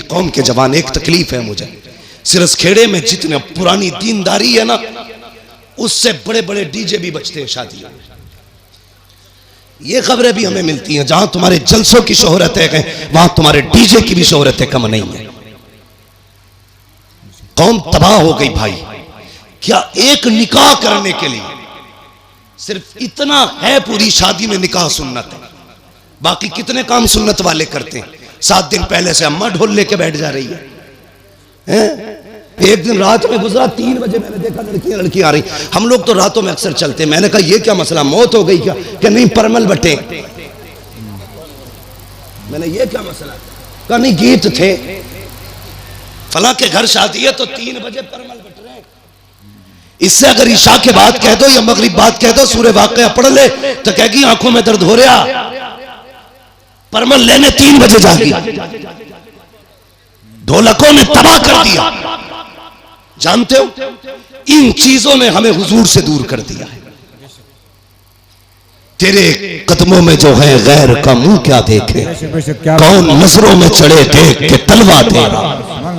कौम के जवान, एक तकलीफ है मुझे, सिरस खेड़े में जितने पुरानी दीनदारी है ना, उससे बड़े बड़े डीजे भी बजते हैं शादियों में। ये खबरें भी हमें मिलती हैं, जहां तुम्हारे जलसों की शोहरत है वहां तुम्हारे डीजे की भी शोहरत कम नहीं है। कौम तबाह हो गई भाई। क्या एक निकाह करने के लिए सिर्फ इतना है, पूरी शादी में निकाह सुन्नत है, बाकी कितने काम सुन्नत वाले करते हैं। 7 दिन पहले से अम्मा ढोल लेके बैठ जा रही है। एक दिन रात में गुजरा, 3 बजे मैंने देखा लड़की आ रही। हम लोग तो रातों में अक्सर चलते हैं। मैंने कहा ये क्या मसला, मौत हो गई क्या? कि नहीं परमल बटे। मैंने ये क्या मसला कहा, नहीं गीत थे, फला के घर शादी है तो 3 बजे परमल बट रहे। इससे अगर ईशा के बाद कह दो या मगरिब बाद कह दो सूरह वाक़िया पढ़ ले तो कहेगी आंखों में दर्द हो रहा, परमल लेने 3 बजे जागी। ढोलकों ने तबाह कर दिया। जानते हो, इन चीजों ने हमें हुजूर से दूर कर दिया है। तेरे कदमों में जो है गैर का मुंह क्या देखे, कौन नजरों में चढ़े देख के तलवा तेरा।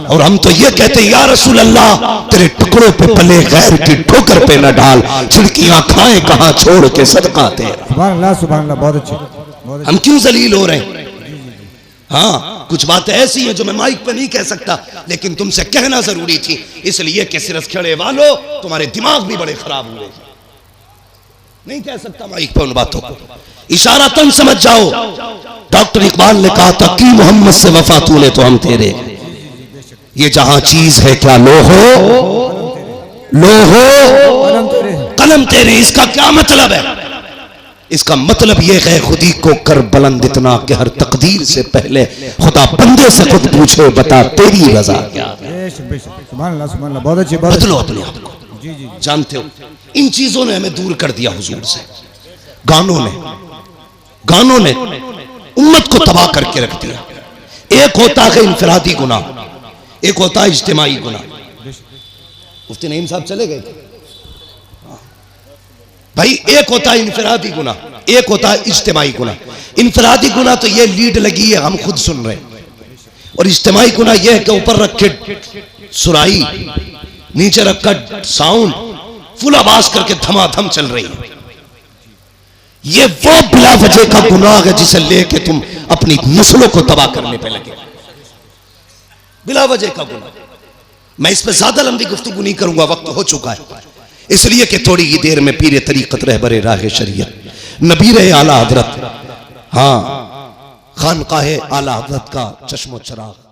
और हम तो ये कहते हैं या रसूल अल्लाह, तेरे टुकड़ों पे पले गैर की ठोकर पे न डाल, छिड़कियां खाएं कहां छोड़ के सदका तेरा। सुभान अल्लाह, सुभान अल्लाह, बहुत अच्छे। हम क्यों जलील हो रहे हैं? हाँ, कुछ बातें ऐसी हैं जो मैं माइक पे नहीं कह सकता, लेकिन तुमसे कहना जरूरी थी, इसलिए कि सिरस खेड़े वालों तुम्हारे दिमाग भी बड़े खराब हुए। नहीं कह सकता माइक पे उन बातों को, इशारा तन समझ जाओ। डॉक्टर इकबाल ने कहा था कि मोहम्मद से वफा तूने तो हम तेरे। ये जहां चीज है क्या लो हो कलम तेरे। इसका क्या मतलब है? इसका मतलब यह है खुदी को कर बुलंद इतना कि हर तकदीर से पहले खुदा बंदे से खुद पूछे बता तेरी रजा क्या है। सुभान अल्लाह, सुभान अल्लाह, बहुत अच्छे। बदलो अपने आप को। जानते हो, इन चीजों ने हमें दूर कर दिया हुजूर से। गानों ने उम्मत को तबाह करके रख दिया। एक होता है इनफरादी गुनाह, एक होता है इज्तिमाई गुनाह। मुफ्ती नईम साहब चले गए भाई। एक होता है इनफरादी गुनाह, एक होता है इज्तिमाई गुनाह। इनफरादी गुनाह तो ये लीड लगी है हम खुद सुन रहे हैं, और इज्तिमाई गुनाह यह है कि ऊपर रखे सुराई, नीचे रखा साउंड, फुल आवाज करके धमाधम चल रही है। ये वो बिला वजह का गुनाह है जिसे लेके तुम अपनी नस्लों को तबाह करने पे लगे। बिला वजह का गुनाह। मैं इस पे ज्यादा लंबी गुफ्तगू नहीं करूंगा, वक्त हो चुका है, इसलिए कि थोड़ी ही देर में पीर तरीक़त रहबर राह शरीयत नबीर आला हजरत, हाँ, खानकाह आला हजरत का चश्मो चराग